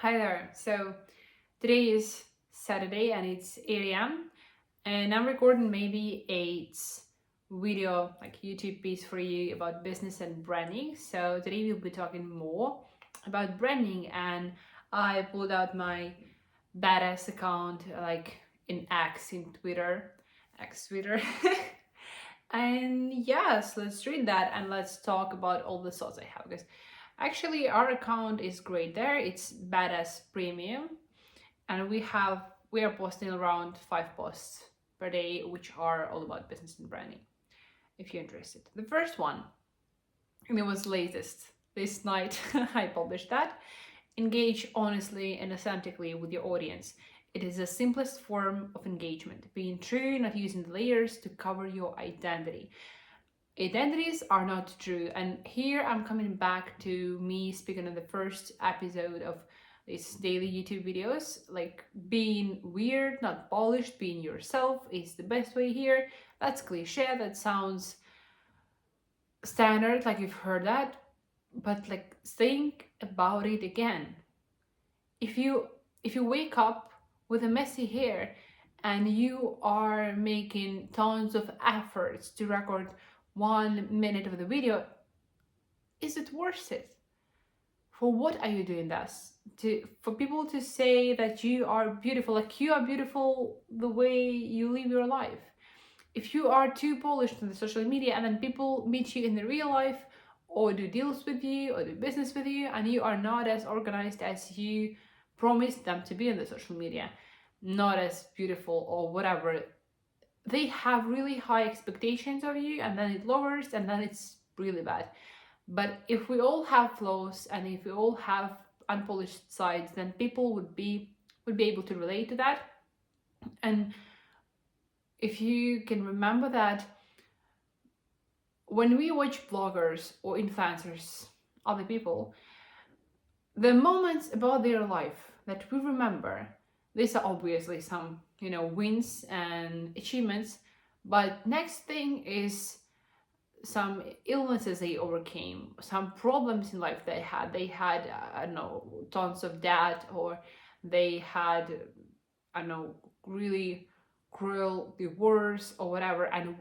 Hi there. So today is Saturday and it's 8 a.m. and I'm recording maybe a video like YouTube piece for you about business and branding. So today we'll be talking more about branding, and I pulled out my badass account like in X Twitter. And yes, let's read that and let's talk about all the thoughts I have, because actually our account is great there. It's badass premium, and we are posting around 5 posts per day which are all about business and branding if you're interested. The first one, and it was latest this night, I published that. Engage honestly and authentically with your audience. It is the simplest form of engagement, being true, not using the layers to cover your identity. Identities are not true, and here I'm coming back to me speaking on the first episode of these daily YouTube videos. Like, being weird, not polished, being yourself is the best way here. That's cliche, that sounds standard, like you've heard that, but like, think about it again. If you wake up with a messy hair and you are making tons of efforts to record 1 minute of the video, is it worth it? For what are you doing this? For people to say that you are beautiful, like you are beautiful the way you live your life. If you are too polished on the social media and then people meet you in the real life or do deals with you or do business with you, and you are not as organized as you promised them to be in the social media, not as beautiful or whatever, they have really high expectations of you, and then it lowers, and then it's really bad. But if we all have flaws and if we all have unpolished sides, then people would be able to relate to that. And if you can remember that when we watch bloggers or influencers, other people, the moments about their life that we remember, these are obviously some, wins and achievements, but next thing is some illnesses they overcame, some problems in life they had. They had, I don't know, tons of debt, or they had, I don't know, really cruel divorce or whatever. And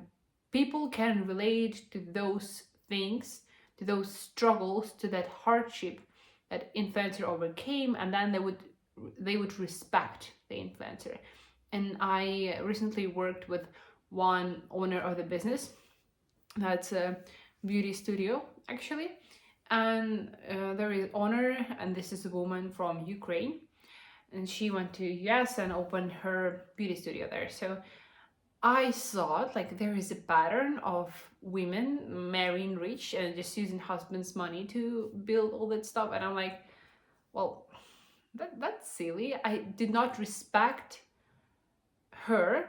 people can relate to those things, to those struggles, to that hardship that influencer overcame, and then they would respect the influencer. And I recently worked with one owner of the business that's a beauty studio actually, and there is owner, and this is a woman from Ukraine, and she went to US and opened her beauty studio there. So I thought like there is a pattern of women marrying rich and just using husband's money to build all that stuff, and I'm like, well, that's silly. I did not respect her.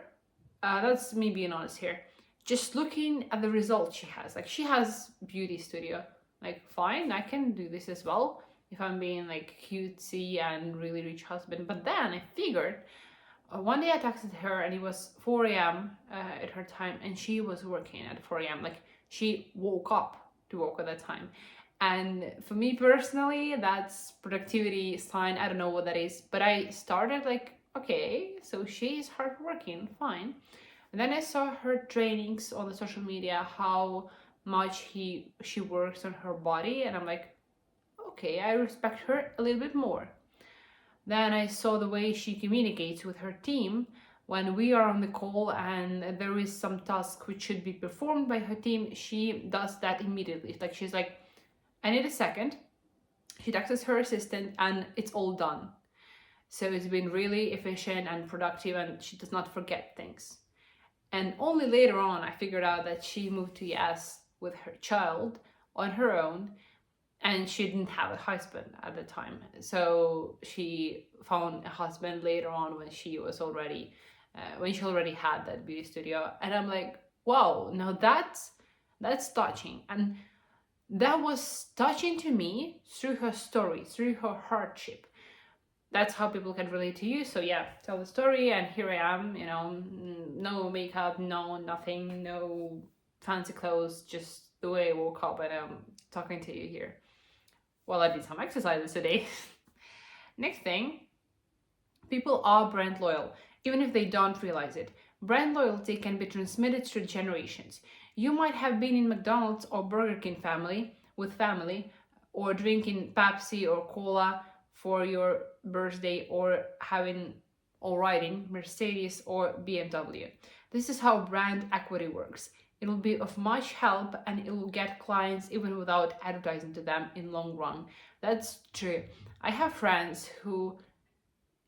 That's me being honest here. Just looking at the results she has, like she has beauty studio, like fine, I can do this as well if I'm being like cutesy and really rich husband. But then I figured, one day I texted her and it was 4 a.m. At her time, and she was working at 4 a.m. Like she woke up to work at that time. And for me personally, that's productivity sign. I don't know what that is, but I started like, okay, so she's hardworking, fine. And then I saw her trainings on the social media, how much she works on her body, and I'm like, okay, I respect her a little bit more. Then I saw the way she communicates with her team when we are on the call and there is some task which should be performed by her team. She does that immediately. Like she's like, I need a second. She texts her assistant and it's all done. So it's been really efficient and productive, and she does not forget things. And only later on, I figured out that she moved to US with her child on her own, and she didn't have a husband at the time. So she found a husband later on when she was already, when she already had that beauty studio. And I'm like, wow, now that's touching. And that was touching to me through her story, through her hardship. That's how people can relate to you. So yeah, tell the story, and here I am, no makeup, no nothing, no fancy clothes, just the way I woke up, and I'm talking to you here. Well, I did some exercises today. Next thing, people are brand loyal, even if they don't realize it. Brand loyalty can be transmitted through generations. You might have been in McDonald's or Burger King family with family, or drinking Pepsi or Cola for your birthday, or having or riding Mercedes or BMW. This is how brand equity works. It will be of much help and it will get clients even without advertising to them in long run. That's true. I have friends who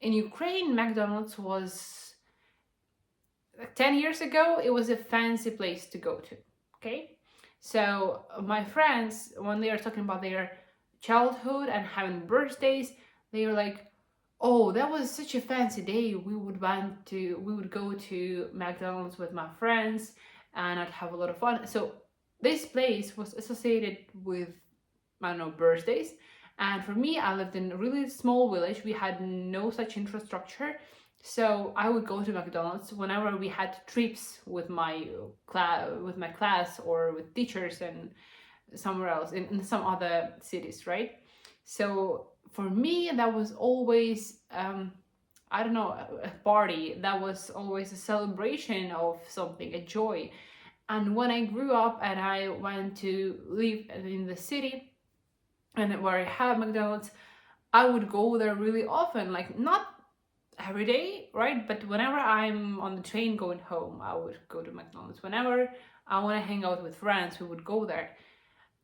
in Ukraine, McDonald's was 10 years ago, it was a fancy place to go to. Okay? So, my friends, when they are talking about their childhood and having birthdays, they were like, oh, that was such a fancy day. We would go to McDonald's with my friends and I'd have a lot of fun. So, this place was associated with, I don't know, birthdays. And for me, I lived in a really small village. We had no such infrastructure. So I would go to McDonald's whenever we had trips with my class or with teachers and somewhere else in some other cities, right? So for me, that was always I don't know, a party. That was always a celebration of something, a joy. And when I grew up and I went to live in the city, and where I have McDonald's, I would go there really often, like not every day, right? But whenever I'm on the train going home, I would go to McDonald's. Whenever I want to hang out with friends, we would go there.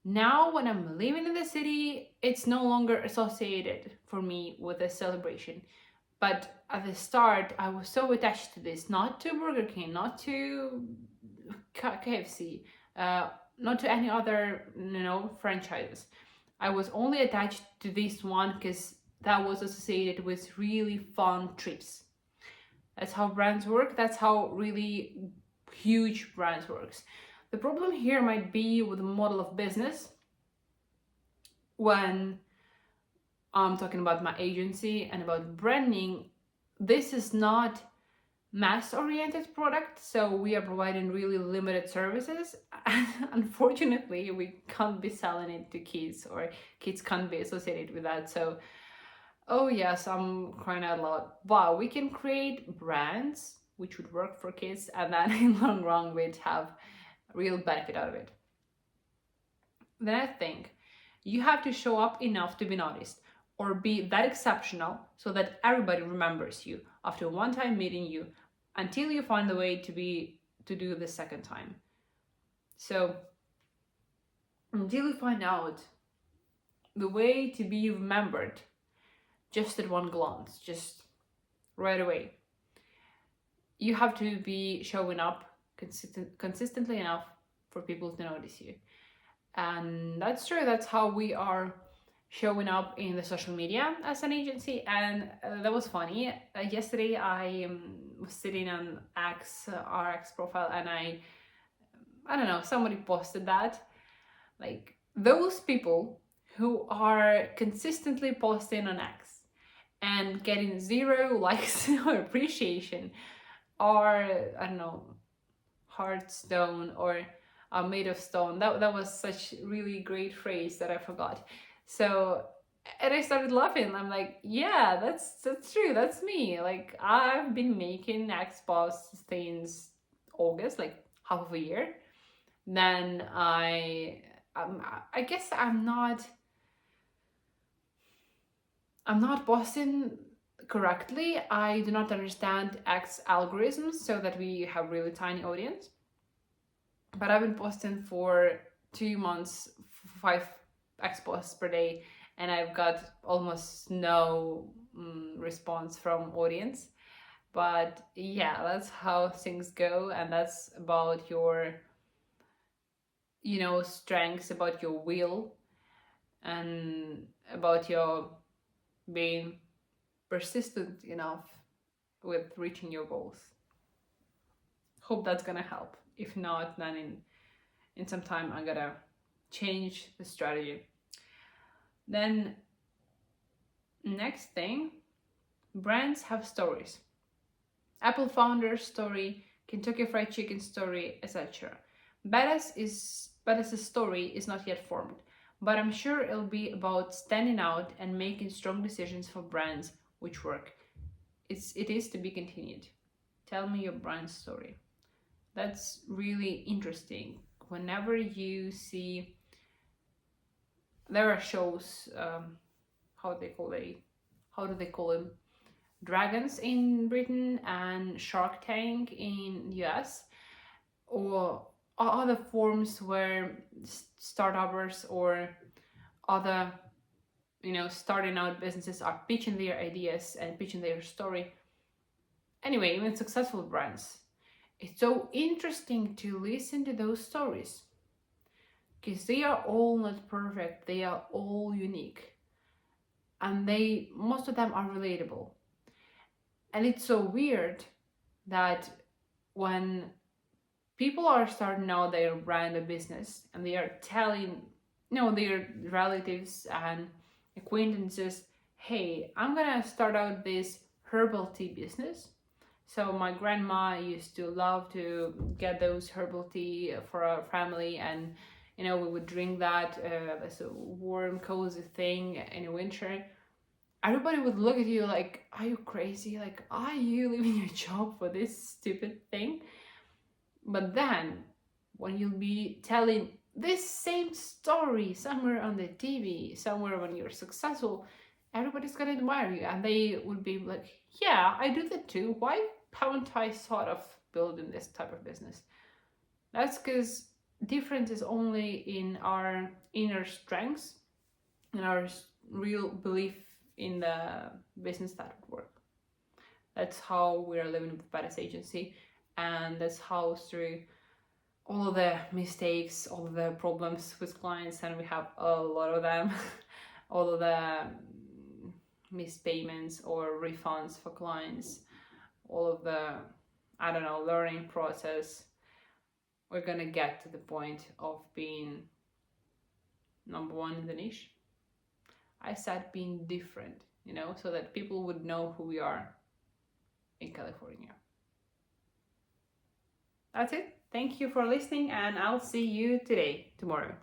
Now, when I'm living in the city, it's no longer associated for me with a celebration. But at the start, I was so attached to this, not to Burger King, not to KFC, not to any other, franchises. I was only attached to this one because that was associated with really fun trips. That's how brands work. That's how really huge brands works. The problem here might be with the model of business. When I'm talking about my agency and about branding, this is not mass-oriented product, so we are providing really limited services. Unfortunately, we can't be selling it to kids, or kids can't be associated with that. So, oh yes, I'm crying out loud. Wow, we can create brands which would work for kids, and then in long run we'd have real benefit out of it. Then I think you have to show up enough to be noticed, or be that exceptional so that everybody remembers you after one time meeting you, until you find a way to do the second time. So until you find out the way to be remembered just at one glance, just right away, you have to be showing up consistently enough for people to notice you. And that's true. That's how we are showing up in the social media as an agency. And that was funny. Yesterday I was sitting on our X profile, and I don't know, somebody posted that, like, those people who are consistently posting on X and getting 0 likes or appreciation are, I don't know, hard stone or are made of stone. That was such really great phrase that I forgot. So, and I started laughing. I'm like, yeah, that's true. That's me. Like, I've been making X posts since August, like half of a year. Then I guess I'm not posting correctly. I do not understand X algorithms so that we have really tiny audience. But I've been posting for 2 months, 5 X posts per day, and I've got almost no response from audience. But yeah, that's how things go, and that's about your strengths, about your will, and about your being persistent enough with reaching your goals. Hope that's gonna help. If not, then in some time I'm gonna change the strategy. Then next thing, brands have stories. Apple founder's story, Kentucky Fried Chicken story, etc. Badass's story is not yet formed, but I'm sure it'll be about standing out and making strong decisions for brands which work. It is to be continued. Tell me your brand story. That's really interesting. Whenever you see, there are shows, how do they call them? Dragons in Britain and Shark Tank in US, or other forms where startups or other starting out businesses are pitching their ideas and pitching their story. Anyway, even successful brands, it's so interesting to listen to those stories because they are all not perfect, they are all unique, and most of them are relatable. And it's so weird that when people are starting out their brand or business and they are telling their relatives and acquaintances, hey, I'm gonna start out this herbal tea business. So my grandma used to love to get those herbal tea for our family, and we would drink that as a warm cozy thing in the winter. Everybody would look at you like, are you crazy? Like, are you leaving your job for this stupid thing? But then when you'll be telling this same story somewhere on the TV, somewhere when you're successful, everybody's gonna admire you, and they would be like, yeah, I do that too. Why haven't I thought of building this type of business? That's because difference is only in our inner strengths and our real belief in the business that would work. That's how we are living with Badass Agency, and that's how through all of the mistakes, all of the problems with clients, and we have a lot of them, all of the missed payments or refunds for clients, all of the, learning process, we're gonna get to the point of being number one in the niche. I said being different, so that people would know who we are in California. That's it. Thank you for listening, and I'll see you tomorrow.